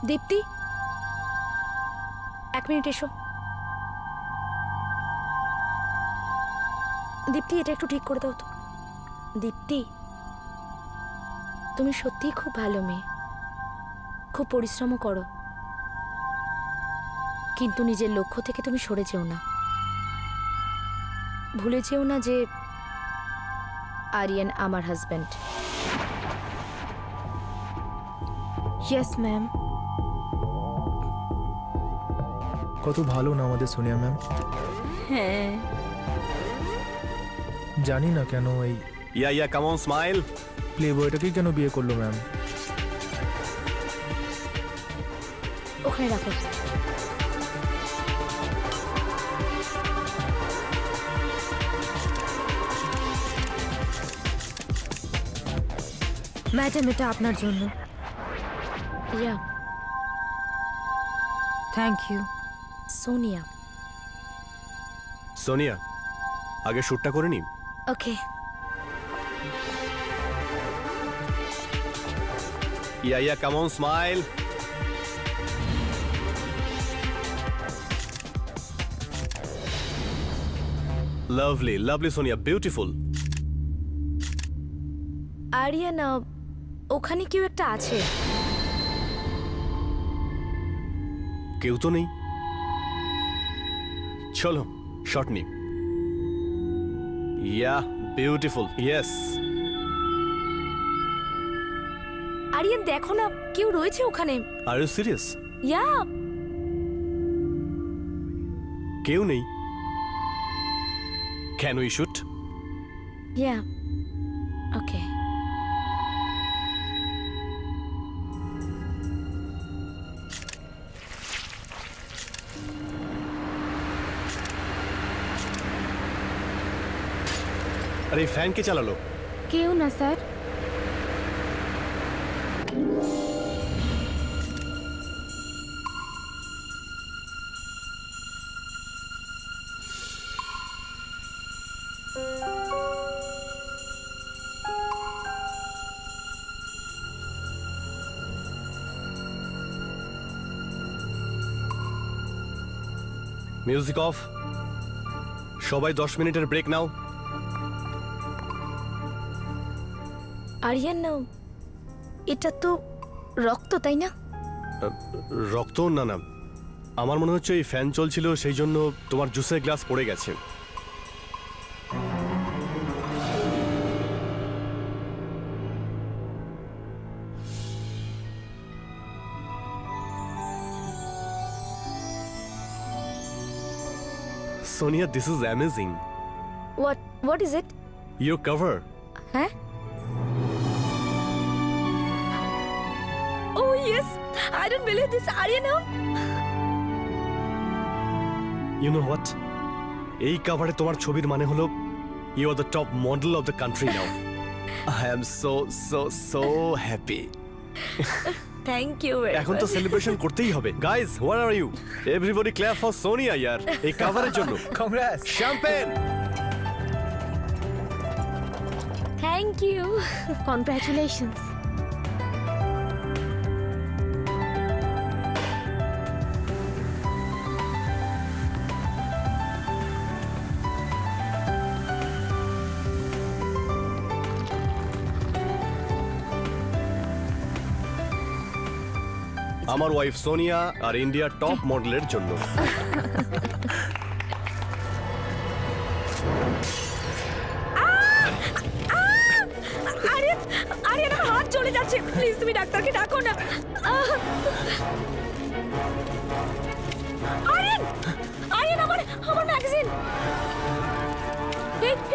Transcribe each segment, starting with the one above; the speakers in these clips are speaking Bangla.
দীপ্তি, 1 মিনিট এসো। দীপ্তি, এটা একটু ঠিক করে দাও তো। দীপ্তি, তুমি সত্যিই খুব ভালো মেয়ে, খুব পরিশ্রমও করো, কিন্তু নিজের লক্ষ্য থেকে তুমি সরে যেও না। ভুলে যেও না যে আরিয়ান আমার হাজব্যান্ড। Yes ma'am. কত ভালো না আমাদের সোনিয়া ম্যাম। হ্যাঁ, জানি না কেন এই ইয়া কাম অন স্মাইল। প্লে বয়টাকেই কেন বিয়ে করলো ম্যাম। ওখানে রাখো। ম্যাডাম এটা আপনার জন্য। Yeah, thank you. Sonia. Sonia, আগে শ্যুটটা করে নি। Okay. Yeah come on smile. Lovely Sonia, beautiful. Aryan, ওখানে কেউ একটা আছে। কেউ তো নেই। চলো শট নি। ইয়া বিউটিফুল, ইয়েস। আরিয়ান দেখো না, কেউ রয়েছে ওখানে। Are you serious? ইয়া। কেউ নেই। Can we shoot? Yeah, okay. আরে ফ্যান কে চালালো? কেউ না স্যার। Music of. সবাই 10 মিনিটের ব্রেক নাও। আরিয়ান, এটা তো রক্ত, তাই না? রক্ত? না না, আমার মনে হচ্ছে এই ফ্যান চলছিল, সেই জন্য তোমার জুসের গ্লাস পড়ে গেছে। Sonia, this is amazing. What is it? Your cover. হ্যাঁ? Oh yes, I don't believe this. Aryan, you know what, এই কভারে তোমার ছবির মানে হলো you are the top model of the country now. I am so so so happy. Thank you. এখন তো সেলিব্রেশন করতেই হবে। Guys, where are you? Everybody clap for Sonia ইয়ার, এই কভারের জন্য। Congrats. Champagne. Thank you. Congratulations. আমার ওয়াইফ সোনিয়া আর ইন্ডিয়ার টপ মডেলের জন্য। আরিয়ান, আরিয়ান, আমার হাত চলে যাচ্ছে, প্লিজ তুমি ডাক্তারকে ডাকো না। আরিয়ান, আরিয়ান, আমার ম্যাগাজিন।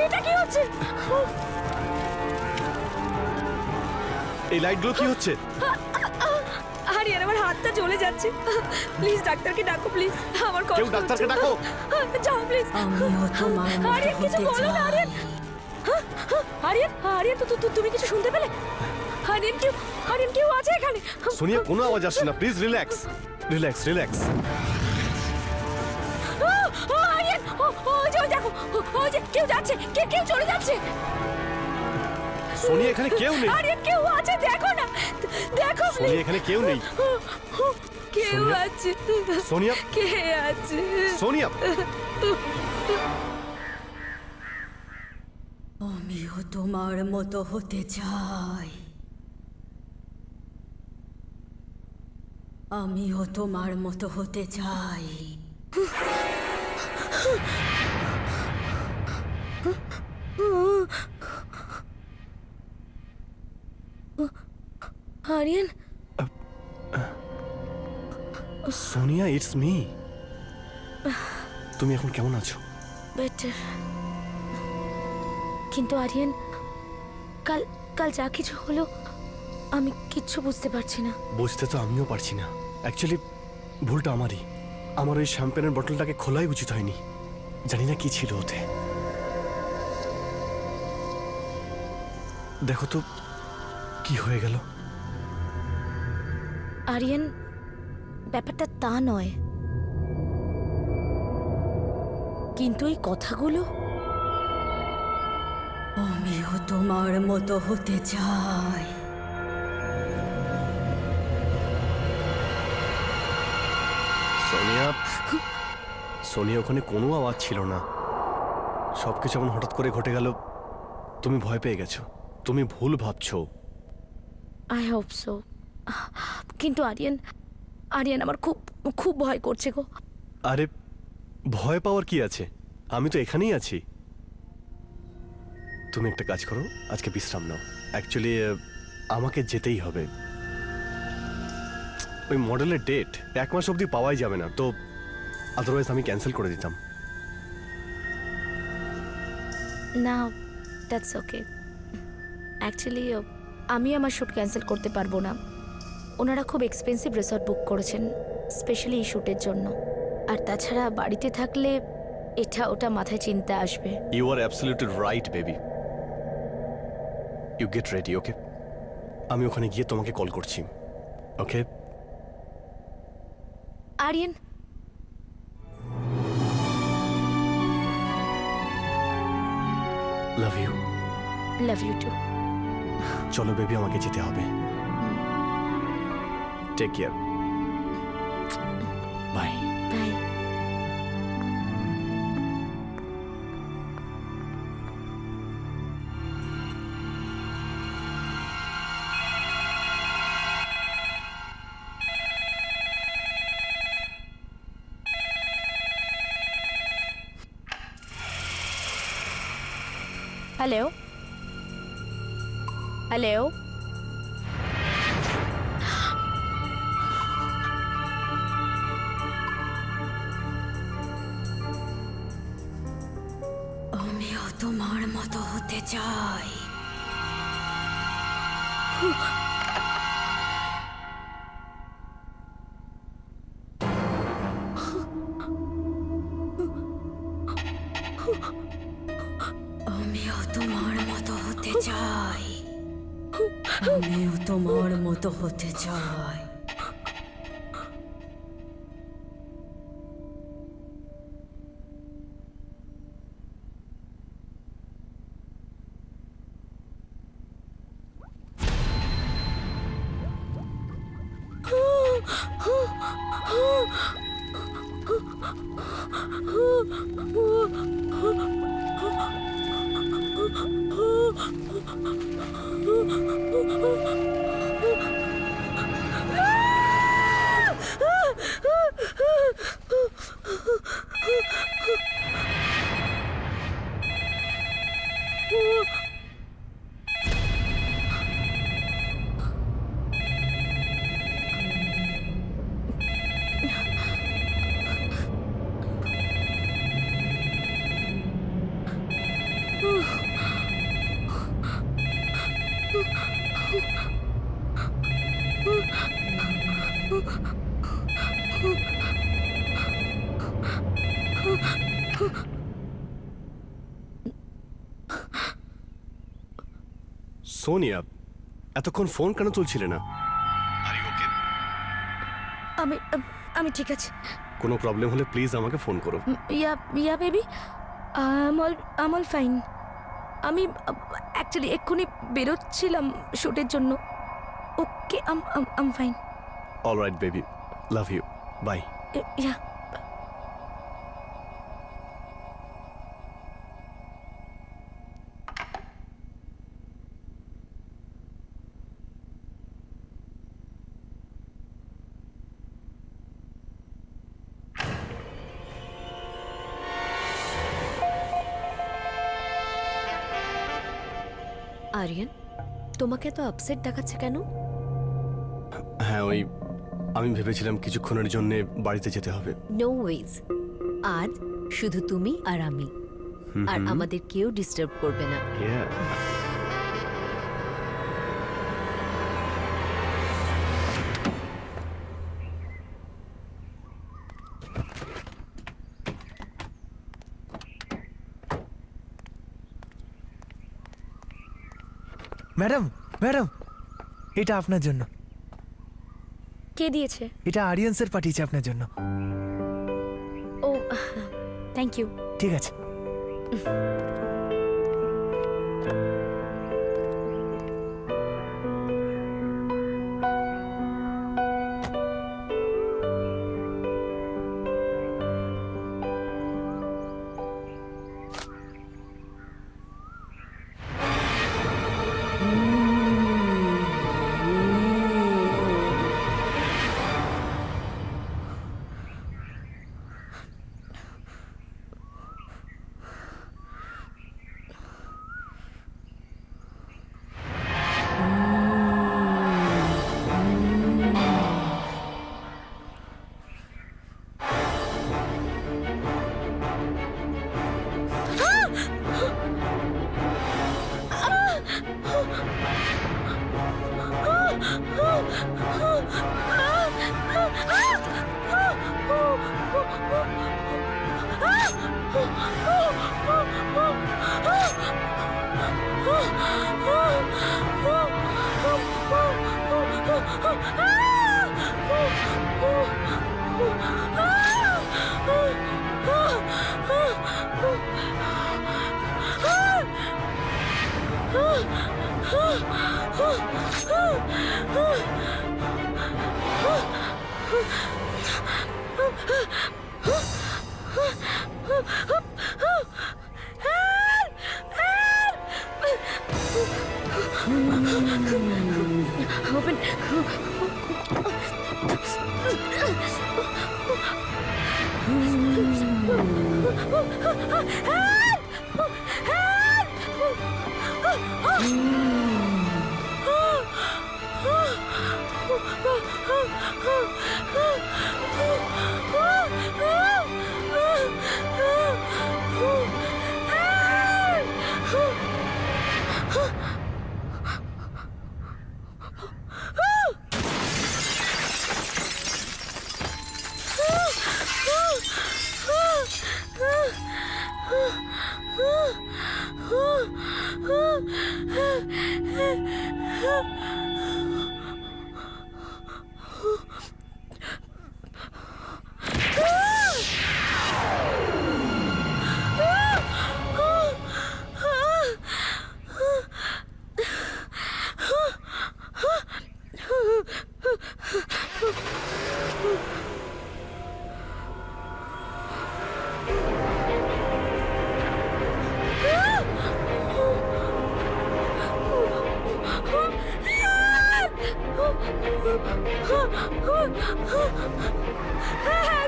এটা কি হচ্ছে? এই লাইটগুলো কি হচ্ছে? আরিয়ান, আমার হাতটা চলে যাচ্ছে, প্লিজ ডাক্তারকে ডাকো, প্লিজ। আমার কষ্ট কেউ ডাক্তারকে হচ্ছে। ডাকো। যাও প্লিজ। আমিও তোমার মতো আরিয়ান, কিছু হতে বলো না। চাই। আরিয়ান, আরিয়ান, আরিয়ান, তুমি কিছু শুনতে পেলে? আরিয়ান, কেউ আছে এখানে? সোনিয়া, কোনো আওয়াজ আসছে না, please relax relax relax. Aryan, ওই যে দেখো, ওই যে কেউ যাচ্ছে, কেউ চলে যাচ্ছে। সোনিয়া, এখানে কেউ নেই। আরিয়ান, কেউ আছে, দেখো না। দেখো সোনিয়া এখানে কেউ নেই। কেউ সোনিয়া? আছে, সোনিয়া কে আছে? সোনিয়া আমিও তোমার মতো হতে চাই। আমিও তোমার মতো হতে চাই। Aryan, Sonia it's me. তুমি এখন কেমন আছো? বেটার। কিন্তু আরিয়ান, কাল কাল যা কিছু হলো আমি কিচ্ছু বুঝতে পারছি না। বুঝতে তো আমিও পারছি না। অ্যাকচুয়ালি ভুলটা আমারই। আমার ওই শ্যাম্পেনের বটলটাকে খোলাই উচিত হয়নি। জানি না কি ছিল ওতে। দেখো তো কি হয়ে গেল। আরিয়ান, ব্যাপারটা তা নয়, কিন্তু এই কথাগুলো আমিও তোমার মতো হতে চাই। সোনিয়া সোনিয়া ওখানে কোনো আওয়াজ ছিল না। সবকিছু এমন হঠাৎ করে ঘটে গেল। তুমি ভয় পেয়ে গেছো। তুমি ভুল ভাবছো। I hope so. কিন্তু আরিয়ান, আরিয়ান আমার খুব খুব ভয় করছে গো। আরে ভয় পাওয়ার কি আছে? আমি তো এখানেই আছি। তুমি একটা কাজ করো, আজকে বিশ্রাম নাও। অ্যাকচুয়ালি আমাকে যেতেই হবে। ওই মডেলের ডেট 1 মাস অবধি পাওয়াই যাবে না, তো আদারওয়াইজ আমি ক্যান্সেল করে দিতাম। না, দ্যাটস ওকে। অ্যাকচুয়ালি আমি আমার শ্যুট ক্যান্সেল করতে পারবো না। ওনারা খুব এক্সপেন্সিভ রিসর্ট বুক করেছেন স্পেশালি এই শ্যুটের জন্য। আর তাছাড়া বাড়িতে থাকলে এটা ওটা মাথায় চিন্তা আসবে। You are absolutely right baby. You get ready, okay? আমি ওখানে গিয়ে তোমাকে কল করছি, okay? Aryan, love you. Love you too. চলো বেবি, আমাকে যেতে হবে। Take care. Bye. Bye. Hello, hello. আমিও তোমার মতো হতে চাই। আমিও তোমার মতো হতে চাই। আমিও তোমার মতো হতে চাই। সোনিয়া, এতক্ষণ ফোন কেন তুলছিলে না? আমি আমি ঠিক আছে। কোনো প্রবলেম হলে প্লিজ আমাকে ফোন করো। ইয়া ইয়া বেবি, আম অল ফাইন। আমি অ্যাকচুয়ালি এক্ষুনি বেরোচ্ছিলাম শ্যুটের জন্য। ও okay, I'm fine. All right, baby. Love you. Bye. Yeah. Aryan, তোমাকে তো আপসেট দেখাচ্ছে কেন? হ্যাঁ, আমি ভেবেছিলাম কিছুক্ষণের জন্য বাড়িতে যেতে হবে। নো ওয়েজ, আজ শুধু তুমি আর আমি, আর আমাদের কেউ ডিস্টার্ব করবে না। Yeah. ম্যাডাম ম্যাডাম, এটা আপনার জন্য। কে দিয়েছে? এটা আরিয়ান স্যার পাঠিয়েছে আপনার জন্য। ও, থ্যাংক ইউ। ঠিক আছে।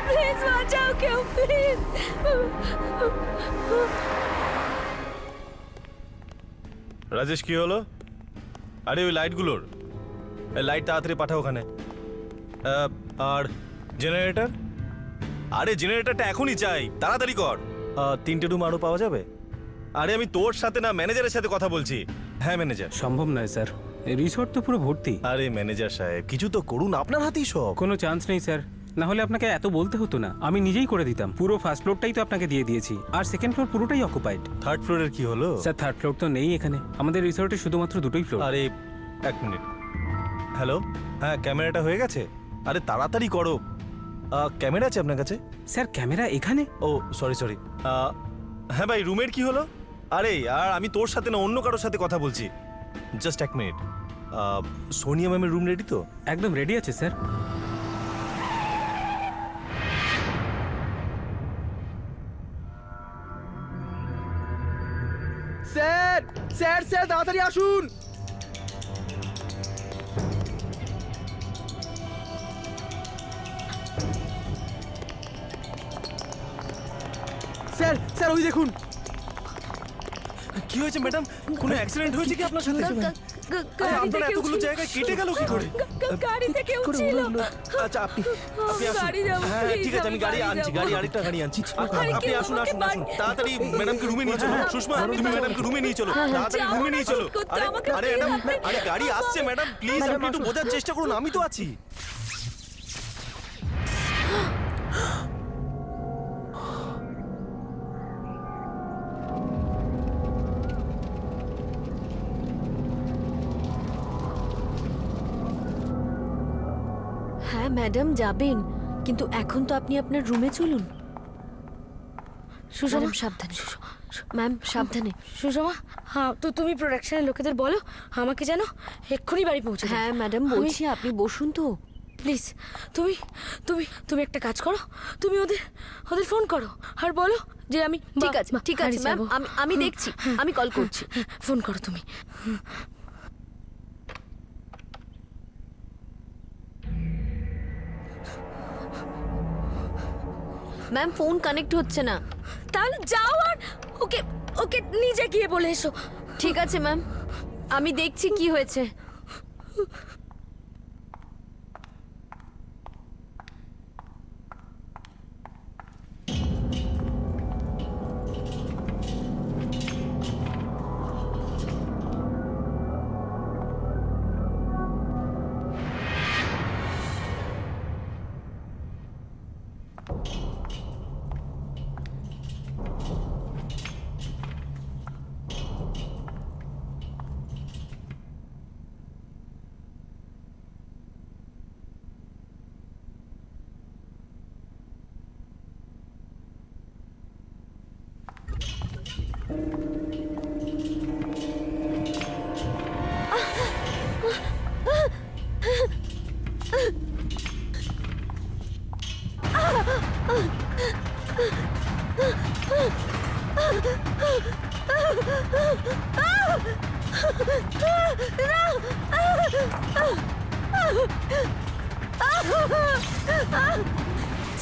প্লিজ বাঁচাও কেউ, প্লিজ। রাজেশ, কি হলো? আরে ওই লাইটগুলোর লাইট তাড়াতাড়ি পাঠাও ওখানে। আর জেনারেটর, আরে জেনারেটরটা এখনই চাই, তাড়াতাড়ি কর। 3টে রুম আরও পাওয়া যাবে? আরে আমি তোর সাথে না, ম্যানেজারের সাথে কথা বলছি। হ্যাঁ ম্যানেজার। সম্ভব নয় স্যার, রিসোর্ট তো পুরো ভর্তি। আরে ম্যানেজার সাহেব, কিছু তো করুন, আপনার হাতেই সব। কোনো চান্স নেই স্যার, না হলে আপনাকে এত বলতে হতো না, আমি নিজেই করে দিতাম। পুরো ফার্স্ট ফ্লোরটাই তো আপনাকে দিয়ে দিয়েছি, আর সেকেন্ড ফ্লোর পুরোটাই অকুপাইড। থার্ড ফ্লোরের কি হলো? স্যার থার্ড ফ্লোর তো নেই এখানে, আমাদের রিসোর্টে শুধুমাত্র 2টোই ফ্লোর। আরে এক মিনিট, হ্যালো, হ্যাঁ ক্যামেরাটা হয়ে গেছে? আরে তাড়াতাড়ি করো। ক্যামেরা আছে আপনার কাছে? স্যার ক্যামেরা এখানে? ও সরি। হ্যাঁ ভাই, রুমের কি হলো? আরে আর আমি তোর সাথে না, অন্য কারোর সাথে কথা বলছি। জাস্ট এক মিনিট। সোনিয়া ম্যামের রুম রেডি তো? একদম রেডি আছে স্যার। স্যার স্যার স্যার তাড়াতাড়ি আসুন। স্যার স্যার ওই দেখুন। কি হয়েছে ম্যাডাম? কোনো অ্যাক্সিডেন্ট হয়েছে কি আপনার সাথে? আরে, আপনার এতগুলো জায়গায় কেটে গেল কি করে? গাড়িতে কেউ ছিল। আচ্ছা আপনি আসুন। হ্যাঁ ঠিক আছে, আমি গাড়ি আনছি, আরেকটা গাড়ি আনছি। আপনি আসুন আসুন আসুন, তাড়াতাড়ি ম্যাডামকে রুমে নিয়ে চলো। সুষমা, তুমি ম্যাডামকে রুমে নিয়ে চলো, তাড়াতাড়ি রুমে নিয়ে চলো। আরে আরে ম্যাডাম, আরে গাড়ি আসছে ম্যাডাম, প্লিজ আপনি একটু বোঝার চেষ্টা করুন, আমি তো আছি। হ্যাঁ ম্যাডাম যাবেন, কিন্তু এখন তো আপনি আপনার রুমে চলুন। সুষমা ম্যাডাম সাবধানে, ম্যাম সাবধানে। সুষমা, হ্যাঁ তো তুমি প্রোডাকশনের লোকেদের বলো আমাকে যেন এক্ষুনি বাড়ি পৌঁছে দেয়। হ্যাঁ ম্যাডাম বলছি, আপনি বসুন তো। প্লিজ তুমি তুমি তুমি একটা কাজ করো, তুমি ওদের ওদের ফোন করো আর বলো যে আমি ঠিক আছে ঠিক আছে ম্যাম, আমি দেখছি, আমি কল করছি। ফোন করো তুমি। ম্যাম ফোন কানেক্ট হচ্ছে না। তাহলে যাও আর ওকে ওকে নিজে গিয়ে বলে এসো। ঠিক আছে ম্যাম, আমি দেখছি কি হয়েছে।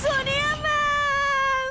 সোনিয়া ম্যাম,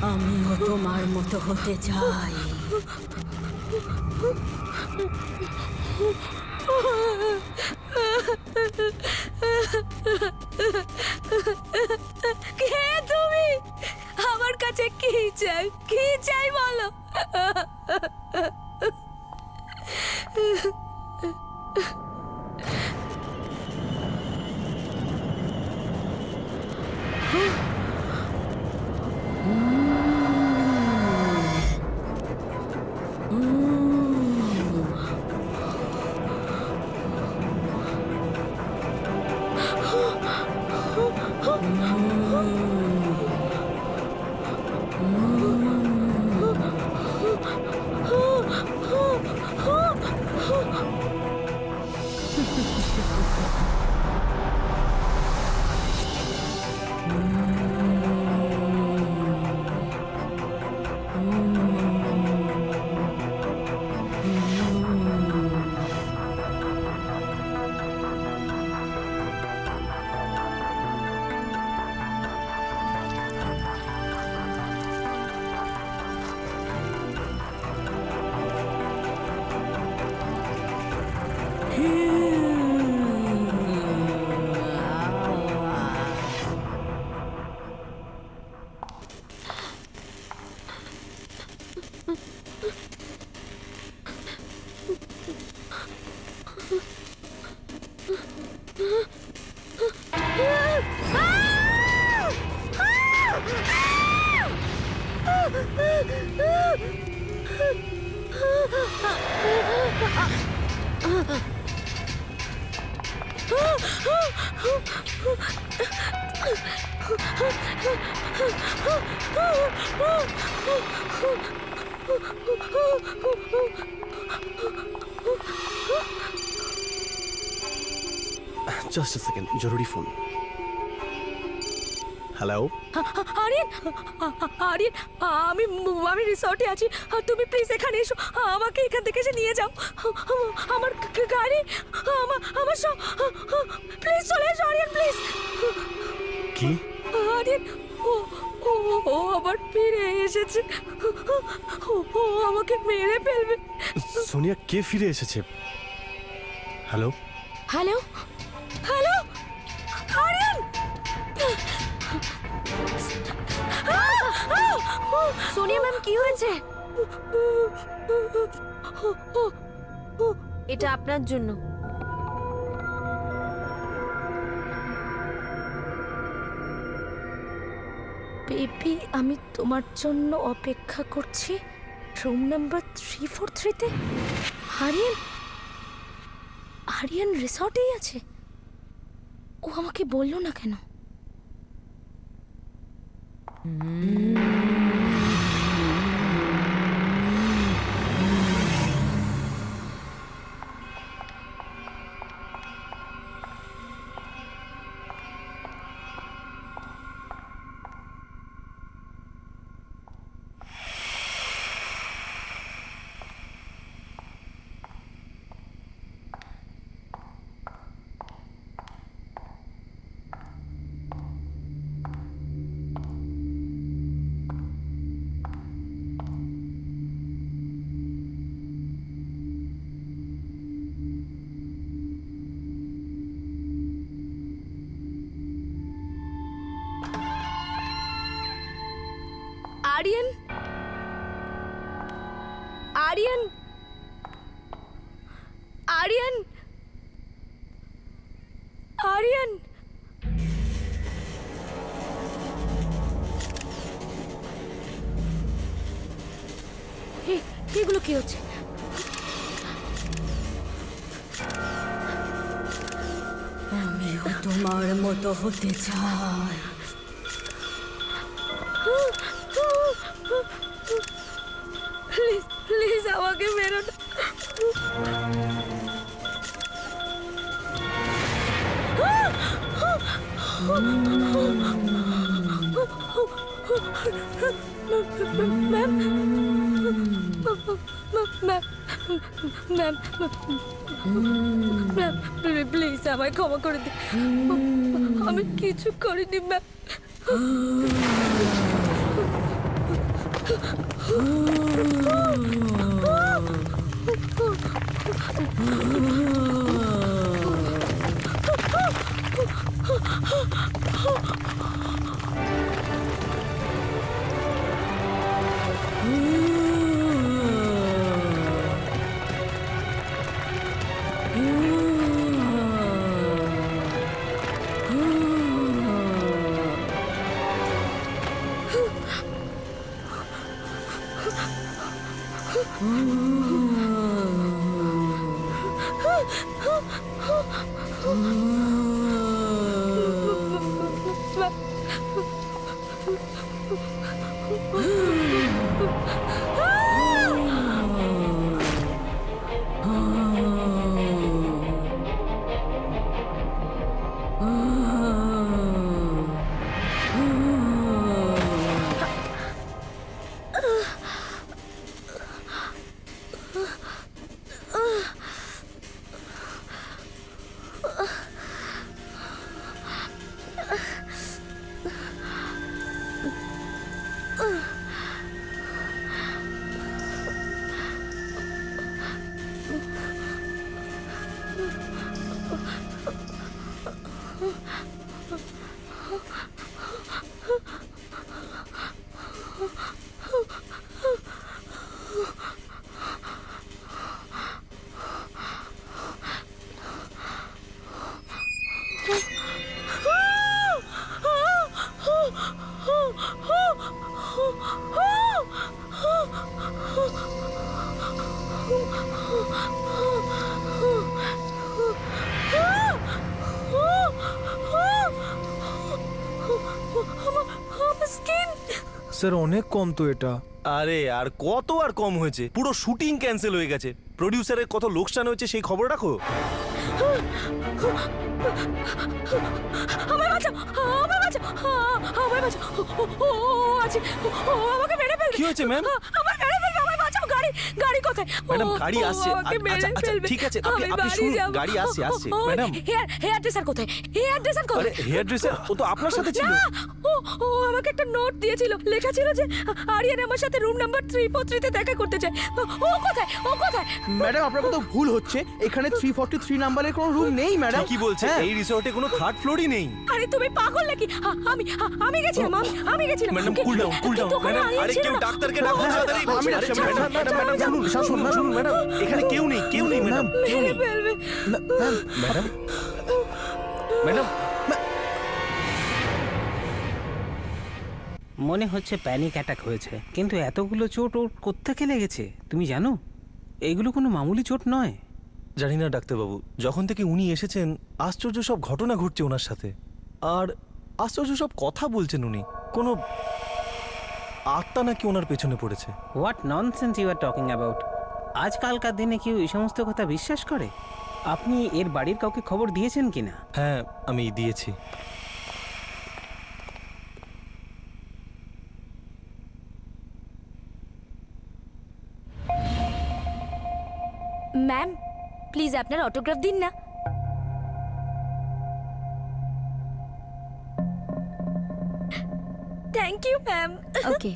আমিও তোমার মতো হতে চাই। কে তুমি? আমার কাছে কি চাই, কি চাই বলো? জাস্ট এ সেকেন্ড, জরুরি ফোন। হ্যালো, আরিয়ান, আরিয়ান, আমি আমি রিসর্টে আছি, তুমি প্লিজ এখানে এসো, আমাকে এখান থেকে এসে নিয়ে যাও, আমার গাড়ি, আমার সব, প্লিজ চলে এসো আরিয়ান, প্লিজ। কি? আরিয়ান, ও ও ও আবার ফিরে এসেছে, ও আমাকে মেরে ফেলবে। সোনিয়া, কে ফিরে এসেছে? Hello, hello, hello, Aryan, Sonia ma'am, কি হয়েছে? এটা আপনার জন্য। বেবি, আমি তোমার জন্য অপেক্ষা করছি রুম নাম্বার 343-তে। আরিয়ান, আরিয়ান রিসর্টেই আছে, ও আমাকে বললো না কেন? আরিয়ান, আরিয়ান, আরিয়ান, আরিয়ান, এগুলো কি হচ্ছে? আমিও তোমার মতো হতে চাই। প্লিজ প্লিজ আমাকে মেরো না। ম্যাম, ম্যাম, ম্যাম, প্লিজ আমায় ক্ষমা করে দিন, আমি কিছু করিনি ম্যাম। স্যার অনেক কম তো এটা। আরে আর কত আর কম হয়েছে, পুরো শুটিং ক্যান্সেল হয়ে গেছে, প্রডিউসারের কত লোকসান হয়েছে সেই খবর রাখো। আমায় বাঁচাও, আমায় বাঁচাও, আমায় বাঁচাও। ও আছে, ও আমাকে মেরে ফেলবে। কি হয়েছে ম্যাম? আমায় মেরে ফেলবে, আমায় বাঁচাও। গাড়ি, গাড়ি কোথায়? ম্যাডাম ও, গাড়ি ও আসছে। আমাকে মেরে আচ্ছা ফেলবে। ঠিক আছে, আমি আপনি বাড়ি শুনুন, যাবো। গাড়ি আসছে আসছে। ও, ম্যাডাম হেয়ার ড্রেসার কোথায়? হেয়ার ড্রেসার আরে কোথায়? হেয়ার ড্রেসার ও তো আপনার সাথে ছিল। না, ও আমাকে একটা নোট দিয়েছিল, লেখা ছিল যে আরিয়ান আমার সাথে রুম নাম্বার 343 তে দেখা করতে চায়। ও কোথায়? ও কোথায়? ম্যাডাম আপনার কোথাও ভুল হচ্ছে, এখানে 343 নাম্বারের কোনো রুম নেই ম্যাডাম। কি বলছে? হ্যাঁ। এই রিসর্টে কোনো থার্ড ফ্লোরই নেই। আরে তুমি পাগল নাকি? আমি গেছিলাম, আমি গেছিলাম। Madam cool down, cool down. কিন্তু ওখানে ম্যাডাম আরিয়ান আরে ছিল কেউ না। ডাক্তারকে ডাকুন হ্যাঁ, তাড়াতাড়ি। আমি আরে, ডাকছি, ম্যাডাম ম্যাডাম ম্যাডাম শুনুন ম্যাডাম, এখানে কেউ নেই, কেউ নেই ম্যাডাম, কেউ মেরে নেই। ফেলবে। ম্যাডাম ম্যাডাম মনে হচ্ছে প্যানিক অ্যাটাক হয়েছে, কিন্তু এতগুলো চোট ওর কোত্থেকে লেগেছে তুমি জানো? এইগুলো কোনো মামুলি চোট নয়। জানি না ডাক্তারবাবু, যখন থেকে উনি এসেছেন আশ্চর্য সব ঘটনা ঘটছে ওনার সাথে, আর আশ্চর্য সব কথা বলছেন উনি। কোনো আত্মা নাকি ওনার পেছনে পড়েছে। What nonsense you are talking about? আজকালকার দিনে কেউ এই সমস্ত কথা বিশ্বাস করে? আপনি এর বাড়ির কাউকে খবর দিয়েছেন কিনা? হ্যাঁ আমি দিয়েছি। ম্যাম প্লিজ আপনার অটোগ্রাফ দিন না। Thank you ma'am. ওকে।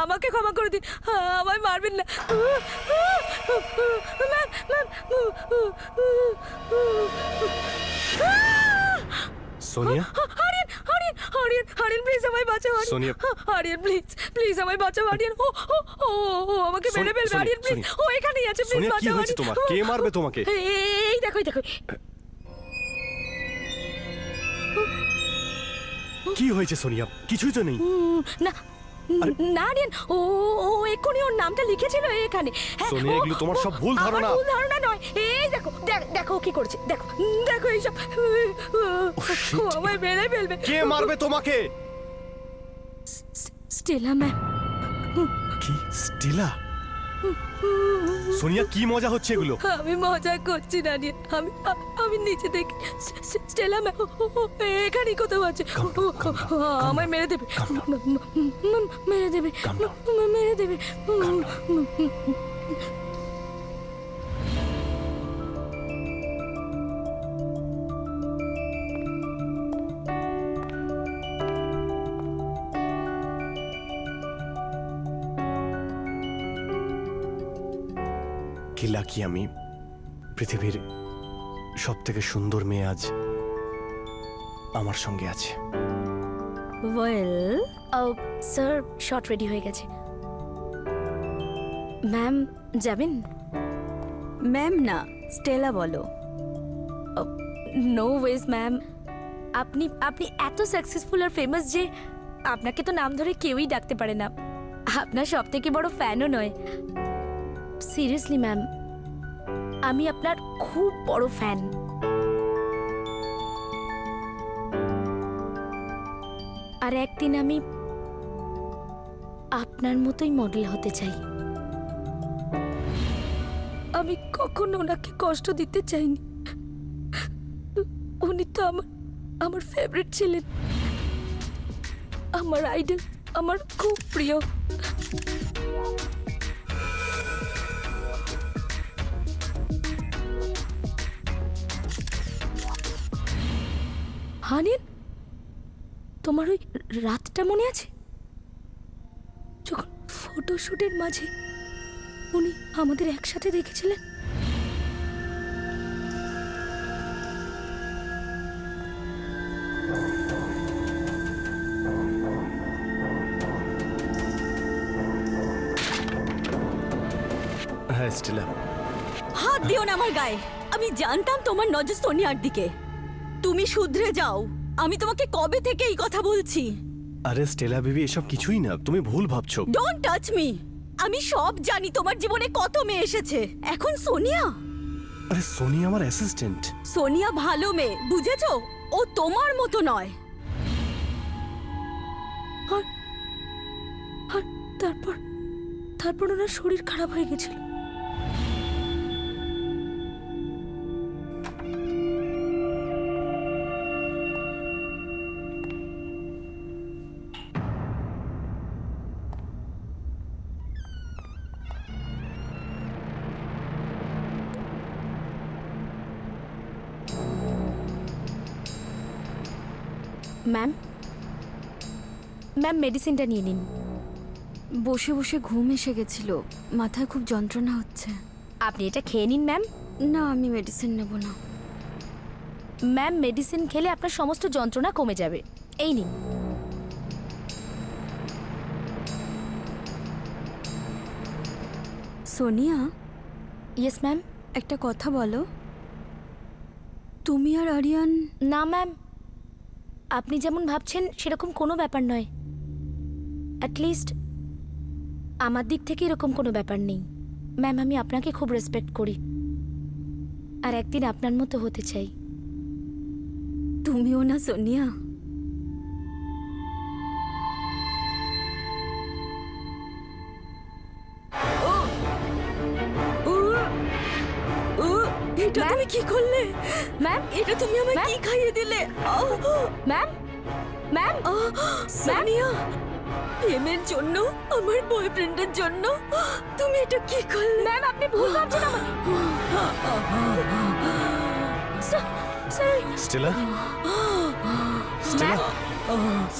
আমাকে ক্ষমা করে দিন, আমায় মারবেন না। Ma'am, ma'am. Sonia, Aryan, Aryan, Aryan, Aryan please আমায় বাঁচাও। সোনিয়া। আরিয়ান প্লিজ, প্লিজ আমায় বাঁচাও। আরিয়ান ও ও ও ও আমাকে মেরে ফেলবে। সোনি, আরিয়ান প্লিজ, সোনি। ও এখানেই আছে, প্লিজ সোনিয়া, কি বাঁচাও। হয়েছে তোমার? কে মারবে তোমাকে? এই দেখো, এই দেখো। কি হয়েছে সোনিয়া? কিছুই তো নেই। না না আরিয়ান, ও ও এক্ষুনি ওর নামটা লিখেছিল এখানে। হ্যাঁ, সোনিয়া, এগুলো তোমার সব ভুল আমার ধারণা। ভুল ধারণা নয়। এই দেখো, দেখো ও কি করছে, দেখো, দেখো এইসব। ও আমায় মেরে ফেলবে। কে মারবে তোমাকে? Stella ma'am. কি স্টিলা? সোনিয়া, কি মজা হচ্ছে এগুলো? আমি মজা করছি না নিয়ে, আমি নিচে দেখি স্টেলা ম্যাম এখানেই কোথাও আছে। আমায় মেরে দেবে, মেরে দেবে, মেরে দেবে। কি লাকি আমি, পৃথিবীর সব থেকে সুন্দর মেয়ে আজ আমার সঙ্গে আছে। ওয়েল, স্যার শর্ট রেডি হয়ে গেছে। ম্যাম যাবেন? ম্যাম না, স্টেলা বলো। নো ওয়েজ ম্যাম, আপনি আপনি এত সাকসেসফুল আর ফেমাস যে আপনাকে তো নাম ধরে কেউই ডাকতে পারে না। আপনার সব থেকে বড় ফ্যানও নয়। সিরিয়াসলি ম্যাম, আমি আপনার খুব বড় ফ্যান। আর একদিন আমি আপনার মতোই মডেল হতে চাই। আমি কখনো ওনাকে কষ্ট দিতে চাইনি। উনি তো আমার ফেভারিট ছিলেন, আমার আইডল, আমার খুব প্রিয়। হানিন, তোমার ওই রাতটা মনে আছে যখন ফটোশুটের মাঝে উনি আমাদের একসাথে দেখেছিলেন? হ্যাঁ স্টেলা, হাত দিও না আমার গায়ে। আমি জানতাম তোমার নজর সোনিয়ার দিকে। তুমি শুধরে যাও। আমি তোমাকে কবে থেকে এই কথা বলছি। আরে স্টেলা বেবি, এসব কিছুই না, তুমি ভুল ভাবছো। Don't touch me. আমি সব জানি তোমার জীবনে কত মেয়ে এসেছে। এখন সোনিয়া, আরে সোনিয়া আমার অ্যাসিস্ট্যান্ট। সোনিয়া ভালো মেয়ে, বুঝেছো? ও তোমার মতো নয়। আর আর তারপর ওনার শরীর খারাপ হয়ে গেছিল। ম্যাম, মেডিসিনটা নিয়ে নিন। বসে বসে ঘুম এসে গেছিল, মাথায় খুব যন্ত্রণা হচ্ছে। আপনি এটা খেয়ে নিন ম্যাম। না, আমি মেডিসিন নেব না। ম্যাম, মেডিসিন খেলে আপনার সমস্ত যন্ত্রণা কমে যাবে। এই নিন। Sonia, yes ma'am. একটা কথা বলো, তুমি আর আরিয়ান? না ম্যাম, আপনি যেমন ভাবছেন সেরকম কোনো ব্যাপার নয়। অ্যাটলিস্ট আমার দিক থেকে এরকম কোনো ব্যাপার নেই। ম্যাম, আমি আপনাকে খুব রেসপেক্ট করি আর একদিন আপনার মতো হতে চাই। তুমিও না সোনিয়া? এটা ম্যাম? তুমি কি করলে? ম্যাম, এটা তুমি আমায় কি খাইয়ে দিলে? ম্যাম, ম্যাম, সোনিয়া, প্রেমের জন্য, আমার বয়ফ্রেন্ডের জন্য তুমি এটা কি করলে? ম্যাম, আপনি ভুল ভাবছেন আমার। স্যার, স্টেলা, স্টেলা,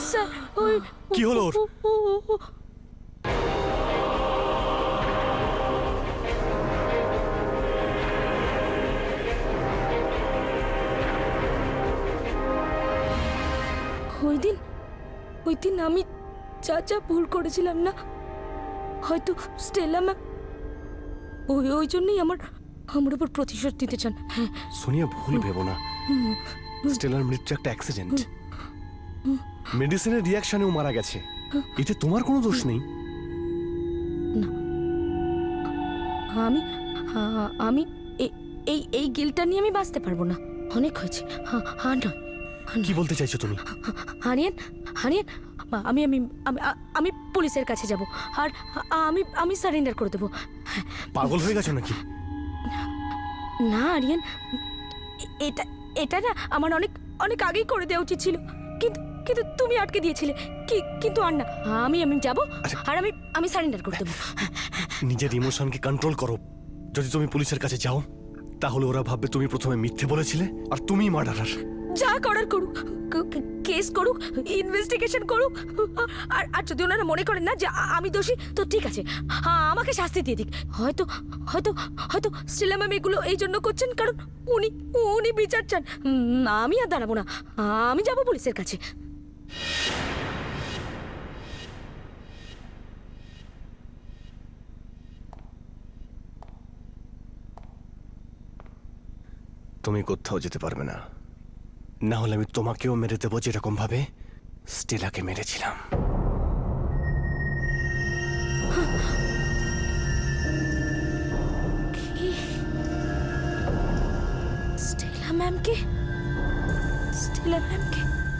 স্যার, ওই কি হলো ওর? ওই দিন আমি যা ভুল করেছিলাম না, হয়তো স্টেলা ম্যাম ওই জন্যই আমার উপর প্রতিশোধ দিতে চান। হ্যাঁ, সোনিয়া ভুল ভেবো না, স্টেলার মৃত্যু একটা অ্যাক্সিডেন্ট। মেডিসিনের রিয়াকশনেও মারা গেছে, এতে তোমার কোনো দোষ নেই। আমি আমি এই গিলটা নিয়ে আমি বাঁচতে পারবো না। অনেক হয়েছে। হ্যাঁ নয়। কি বলতে চাইছো তুমি? হারিয়ান, আমি আমি আমি পুলিশের কাছে যাব আর আমি সারেন্ডার করে দেবো। পাগল হয়ে গেছো নাকি? না আরিয়ান, এটা না আমার অনেক আগেই করে দেওয়া উচিত ছিল, কিন্তু তুমি আটকে দিয়েছিলে। কিন্তু আর না, আমি যাব আর আমি সারেন্ডার করে দেবো। নিজের ইমোশনকে কন্ট্রোল করো। যদি তুমি পুলিশের কাছে যাও তাহলে ওরা ভাববে তুমি প্রথমে মিথ্যে বলেছিলে আর তুমিই মার্ডারার। যা করার করুক, কেস করুক, ইনভেস্টিগেশন করুক, আর যদি ওনারা মনে করেন না যে আমি দোষী, তো ঠিক আছে, আমাকে শাস্তি দিয়ে দিক। হয়তো স্টেলা ম্যাম এগুলো এই জন্য করছেন কারণ উনি বিচার চান। আমি আর দাঁড়াবো না, আমি যাব পুলিশের কাছে। তুমি কোথাও যেতে পারবে না, না হলে আমি তোমাকেও মেরে দেবো যেরকম ভাবে স্টেলাকে মেরেছিলাম। স্টেলা ম্যামকে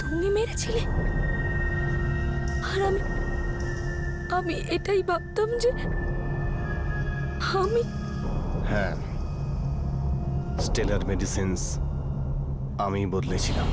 তুমি মেরেছিলে? আর আমি এটাই ভাবতাম যে আমি হ্যাঁ, স্টেলার মেডিসিনস আমি বদলেছিলাম।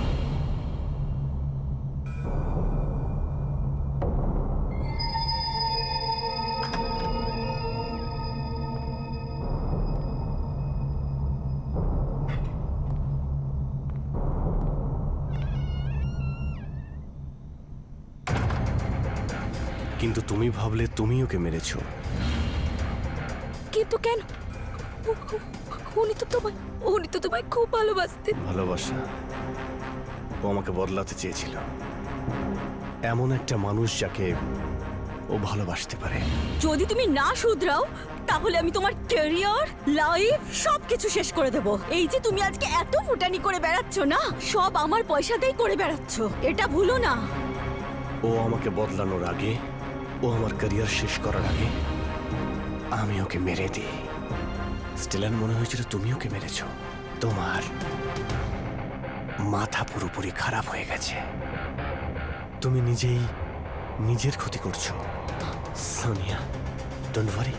কিন্তু তুমি ভাবলে তুমি ওকে মেরেছো। কিন্তু কেন? উনি তো তোমায় খুব ভালোবাসতেন। ভালোবাসা? ও আমাকে বদলাতে চেয়েছিল, এমন একটা মানুষ যাকে ও ভালোবাসতে পারে। যদি তুমি না শুধরাও তাহলে আমি তোমার ক্যারিয়ার, লাইফ সবকিছু শেষ করে দেব। এই যে তুমি আজকে এত ফুটানি করে বেড়াচ্ছ না, সব আমার পয়সাতেই করে বেড়াচ্ছ, এটা ভুলো না। ও আমাকে বদলানোর আগে, ও আমার ক্যারিয়ার শেষ করার আগে আমি ওকে মেরে দিই। স্টেলার মনে হয়েছিল তুমি ওকে মেরেছো। তোমার মাথা পুরোপুরি খারাপ হয়ে গেছে, তুমি নিজেই নিজের ক্ষতি করছো। সোনিয়া, ডোন্ট ওয়ারি,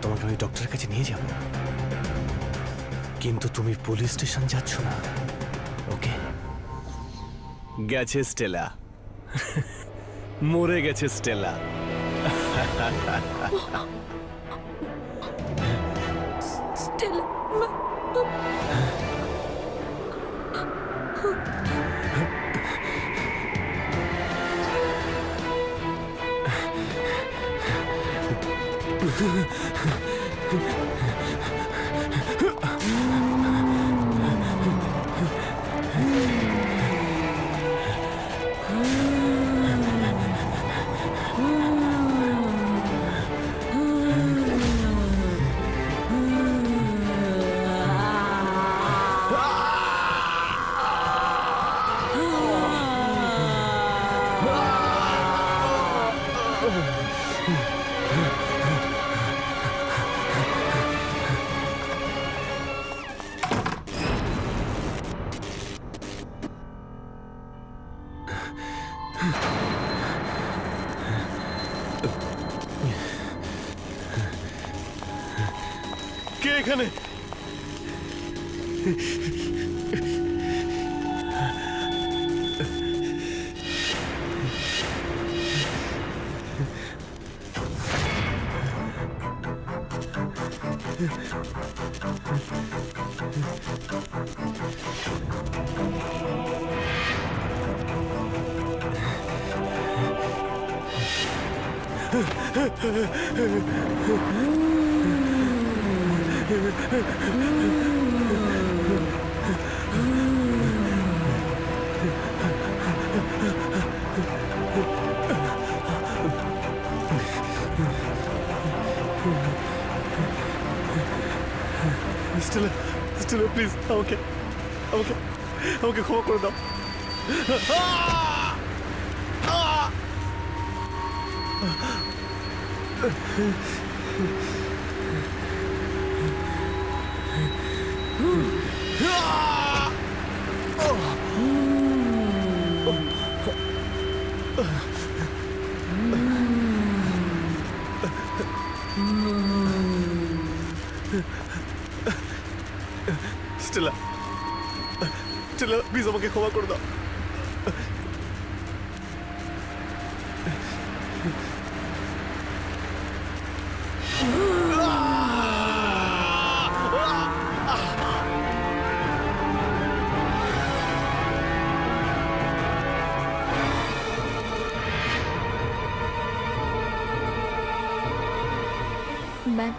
তোমাকে আমি ডক্টরের কাছে নিয়ে যাব, কিন্তু তুমি পুলিশ স্টেশন যাচ্ছ না, ওকে? গেছে স্টেলা, মরে গেছে স্টেলা। স্টেলা, কে এখানে? স্টেলা, স্টেলা প্লিজ আমাকে আমাকে আমাকে ক্ষমা করে দাও। স্টেলা, স্টেলা প্লিজ আমাকে ক্ষমা করে দাও। Ma'am,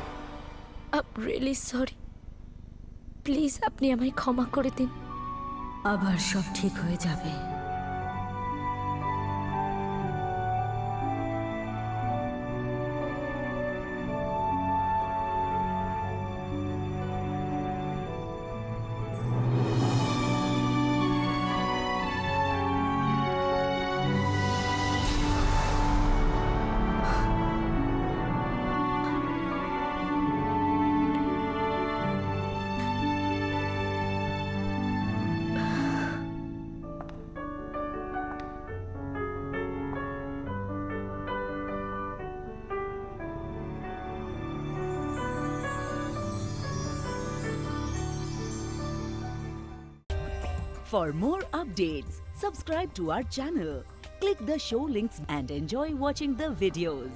I really sorry, please আপনি আমায় ক্ষমা করে দিন। আবার সব ঠিক হয়ে যাবে। For more updates, subscribe to our channel, click the show links and enjoy watching the videos.